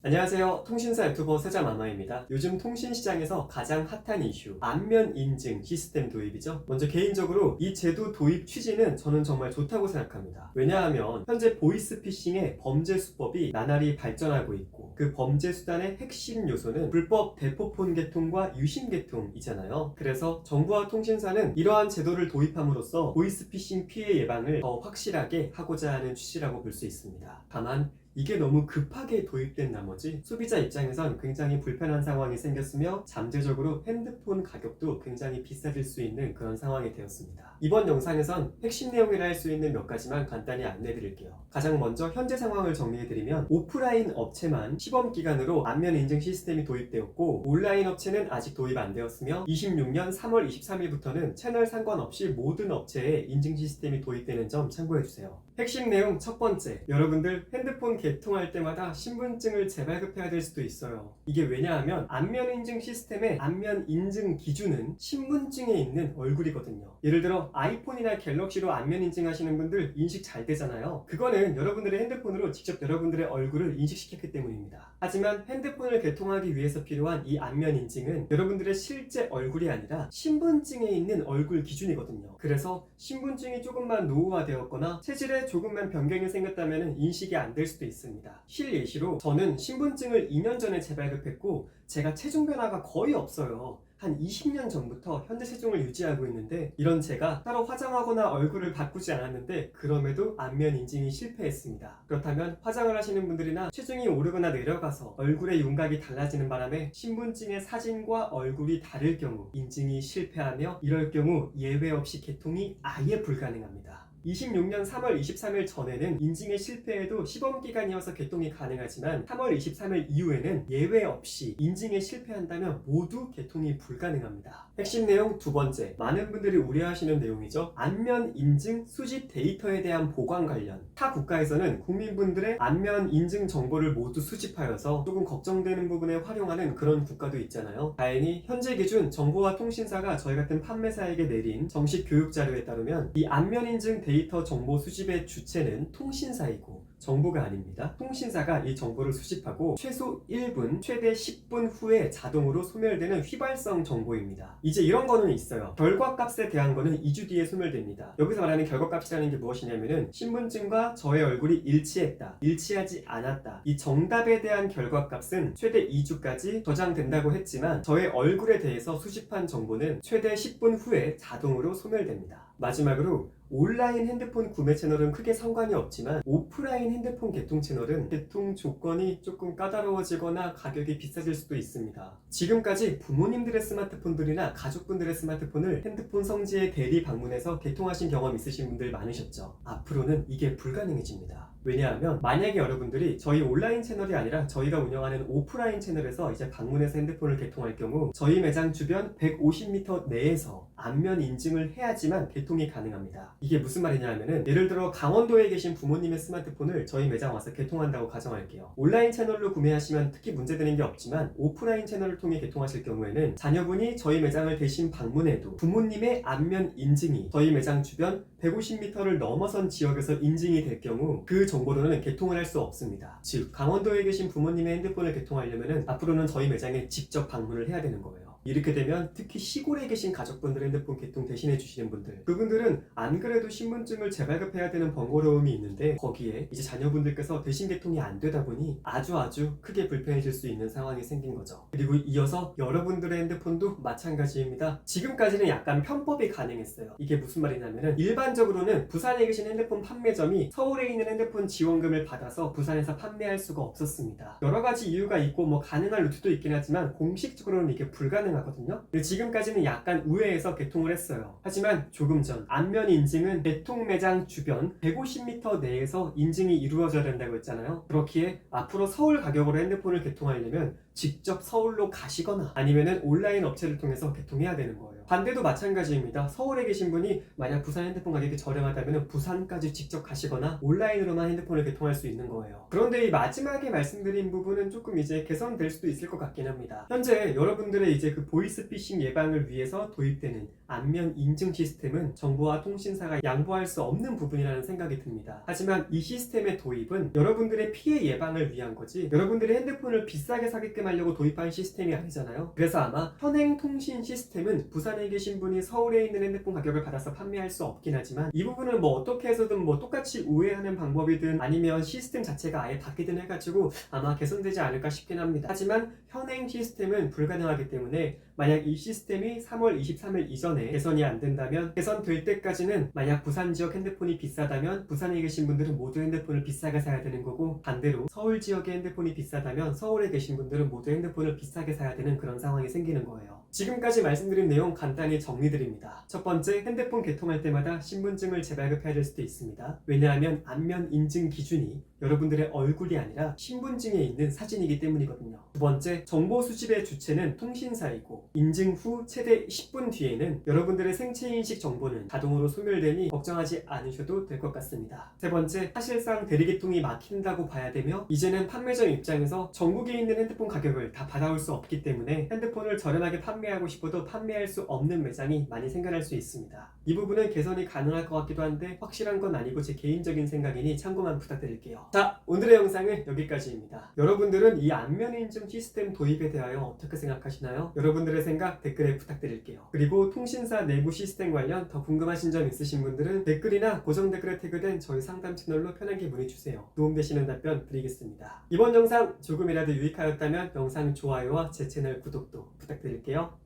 안녕하세요. 통신사 유튜버 세자마마입니다. 요즘 통신시장에서 가장 핫한 이슈, 안면 인증 시스템 도입이죠. 먼저 개인적으로 이 제도 도입 취지는 저는 정말 좋다고 생각합니다. 왜냐하면 현재 보이스피싱의 범죄 수법이 나날이 발전하고 있고 그 범죄 수단의 핵심 요소는 불법 대포폰 개통과 유심 개통이잖아요. 그래서 정부와 통신사는 이러한 제도를 도입함으로써 보이스피싱 피해 예방을 더 확실하게 하고자 하는 취지라고 볼 수 있습니다. 다만 이게 너무 급하게 도입된 나머지 소비자 입장에선 굉장히 불편한 상황이 생겼으며 잠재적으로 핸드폰 가격도 굉장히 비싸질 수 있는 그런 상황이 되었습니다. 이번 영상에선 핵심 내용이라 할 수 있는 몇 가지만 간단히 안내드릴게요. 가장 먼저 현재 상황을 정리해드리면 오프라인 업체만 시범 기간으로 안면 인증 시스템이 도입되었고 온라인 업체는 아직 도입 안 되었으며 26년 3월 23일부터는 채널 상관없이 모든 업체에 인증 시스템이 도입되는 점 참고해주세요. 핵심 내용 첫 번째, 여러분들 핸드폰 개통할 때마다 신분증을 재발급해야 될 수도 있어요. 이게 왜냐하면 안면 인증 시스템의 안면 인증 기준은 신분증에 있는 얼굴이거든요. 예를 들어 아이폰이나 갤럭시로 안면 인증하시는 분들 인식 잘 되잖아요. 그거는 여러분들의 핸드폰으로 직접 여러분들의 얼굴을 인식시켰기 때문입니다. 하지만 핸드폰을 개통하기 위해서 필요한 이 안면 인증은 여러분들의 실제 얼굴이 아니라 신분증에 있는 얼굴 기준이거든요. 그래서 신분증이 조금만 노후화되었거나 체질에 조금만 변경이 생겼다면 인식이 안 될 수도 있습니다. 실예시로 저는 신분증을 2년 전에 재발급했고 제가 체중 변화가 거의 없어요. 한 20년 전부터 현재 체중을 유지하고 있는데 이런 제가 따로 화장하거나 얼굴을 바꾸지 않았는데 그럼에도 안면 인증이 실패했습니다. 그렇다면 화장을 하시는 분들이나 체중이 오르거나 내려가서 얼굴의 윤곽이 달라지는 바람에 신분증의 사진과 얼굴이 다를 경우 인증이 실패하며 이럴 경우 예외 없이 개통이 아예 불가능합니다. 26년 3월 23일 전에는 인증에 실패해도 시범기간이어서 개통이 가능하지만 3월 23일 이후에는 예외 없이 인증에 실패한다면 모두 개통이 불가능합니다. 핵심 내용 두 번째, 많은 분들이 우려하시는 내용이죠. 안면 인증 수집 데이터에 대한 보관 관련. 타 국가에서는 국민분들의 안면 인증 정보를 모두 수집하여서 조금 걱정되는 부분에 활용하는 그런 국가도 있잖아요. 다행히 현재 기준 정보와 통신사가 저희 같은 판매사에게 내린 정식 교육 자료에 따르면 이 안면 인증 데이터 정보 수집의 주체는 통신사이고 정부가 아닙니다. 통신사가 이 정보를 수집하고 최소 1분, 최대 10분 후에 자동으로 소멸되는 휘발성 정보입니다. 이제 이런 거는 있어요. 결과값에 대한 거는 2주 뒤에 소멸됩니다. 여기서 말하는 결과값이라는 게 무엇이냐면은 신분증과 저의 얼굴이 일치했다, 일치하지 않았다. 이 정답에 대한 결과값은 최대 2주까지 저장된다고 했지만 저의 얼굴에 대해서 수집한 정보는 최대 10분 후에 자동으로 소멸됩니다. 마지막으로 온라인 핸드폰 구매 채널은 크게 상관이 없지만 오프라인 핸드폰 개통 채널은 개통 조건이 조금 까다로워지거나 가격이 비싸질 수도 있습니다. 지금까지 부모님들의 스마트폰들이나 가족분들의 스마트폰을 핸드폰 성지에 대리 방문해서 개통하신 경험 있으신 분들 많으셨죠? 앞으로는 이게 불가능해집니다. 왜냐하면 만약에 여러분들이 저희 온라인 채널이 아니라 저희가 운영하는 오프라인 채널에서 이제 방문해서 핸드폰을 개통할 경우 저희 매장 주변 150m 내에서 안면 인증을 해야지만 개통이 가능합니다. 이게 무슨 말이냐 하면은 예를 들어 강원도에 계신 부모님의 스마트폰을 저희 매장 와서 개통한다고 가정할게요. 온라인 채널로 구매하시면 특히 문제되는 게 없지만 오프라인 채널을 통해 개통하실 경우에는 자녀분이 저희 매장을 대신 방문해도 부모님의 안면 인증이 저희 매장 주변 150m를 넘어선 지역에서 인증이 될 경우 그 정보로는 개통을 할 수 없습니다. 즉 강원도에 계신 부모님의 핸드폰을 개통하려면 앞으로는 저희 매장에 직접 방문을 해야 되는 거예요. 이렇게 되면 특히 시골에 계신 가족분들 핸드폰 개통 대신해 주시는 분들, 그분들은 안 그래도 신분증을 재발급해야 되는 번거로움이 있는데 거기에 이제 자녀분들께서 대신 개통이 안 되다 보니 아주 크게 불편해질 수 있는 상황이 생긴 거죠. 그리고 이어서 여러분들의 핸드폰도 마찬가지입니다. 지금까지는 약간 편법이 가능했어요. 이게 무슨 말이냐면은 일반적으로는 부산에 계신 핸드폰 판매점이 서울에 있는 핸드폰 지원금을 받아서 부산에서 판매할 수가 없었습니다. 여러 가지 이유가 있고 뭐 가능한 루트도 있긴 하지만 공식적으로는 이게 불가능하거든요. 근데 지금까지는 약간 우회해서 개통을 했어요. 하지만 조금 전 안면 인증은 개통 매장 주변 150m 내에서 인증이 이루어져야 된다고 했잖아요. 그렇기에 앞으로 서울 가격으로 핸드폰을 개통하려면 직접 서울로 가시거나 아니면은 온라인 업체를 통해서 개통해야 되는 거예요. 반대도 마찬가지입니다. 서울에 계신 분이 만약 부산 핸드폰 가격이 저렴하다면 부산까지 직접 가시거나 온라인으로만 핸드폰을 개통할 수 있는 거예요. 그런데 이 마지막에 말씀드린 부분은 조금 이제 개선될 수도 있을 것 같긴 합니다. 현재 여러분들의 이제 그 보이스피싱 예방을 위해서 도입되는 안면 인증 시스템은 정부와 통신사가 양보할 수 없는 부분이라는 생각이 듭니다. 하지만 이 시스템의 도입은 여러분들의 피해 예방을 위한 거지 여러분들의 핸드폰을 비싸게 사게끔 하려고 도입한 시스템이 아니잖아요. 그래서 아마 현행 통신 시스템은 부산에 계신 분이 서울에 있는 핸드폰 가격을 받아서 판매할 수 없긴 하지만 이 부분을 뭐 어떻게 해서든 뭐 똑같이 우회하는 방법이든 아니면 시스템 자체가 아예 바뀌든 해가지고 아마 개선되지 않을까 싶긴 합니다. 하지만 현행 시스템은 불가능하기 때문에 만약 이 시스템이 3월 23일 이전에 개선이 안 된다면 개선될 때까지는 만약 부산 지역 핸드폰이 비싸다면 부산에 계신 분들은 모두 핸드폰을 비싸게 사야 되는 거고 반대로 서울 지역의 핸드폰이 비싸다면 서울에 계신 분들은 모두 핸드폰을 비싸게 사야 되는 그런 상황이 생기는 거예요. 지금까지 말씀드린 내용 간단히 정리드립니다. 첫 번째, 핸드폰 개통할 때마다 신분증을 재발급해야 될 수도 있습니다. 왜냐하면 안면 인증 기준이 여러분들의 얼굴이 아니라 신분증에 있는 사진이기 때문이거든요. 두 번째, 정보 수집의 주체는 통신사이고 인증 후 최대 10분 뒤에는 여러분들의 생체인식 정보는 자동으로 소멸되니 걱정하지 않으셔도 될 것 같습니다. 세 번째, 사실상 대리개통이 막힌다고 봐야 되며 이제는 판매점 입장에서 전국에 있는 핸드폰 가격을 다 받아올 수 없기 때문에 핸드폰을 저렴하게 판매하고 싶어도 판매할 수 없는 매장이 많이 생겨날 수 있습니다. 이 부분은 개선이 가능할 것 같기도 한데 확실한 건 아니고 제 개인적인 생각이니 참고만 부탁드릴게요. 자, 오늘의 영상은 여기까지입니다. 여러분들은 이 안면 인증 시스템 도입에 대하여 어떻게 생각하시나요? 여러분들의 생각 댓글에 부탁드릴게요. 그리고 통신사 내부 시스템 관련 더 궁금하신 점 있으신 분들은 댓글이나 고정 댓글에 태그된 저희 상담 채널로 편하게 문의주세요. 도움되시는 답변 드리겠습니다. 이번 영상 조금이라도 유익하였다면 영상 좋아요와 제 채널 구독도 부탁드릴게요.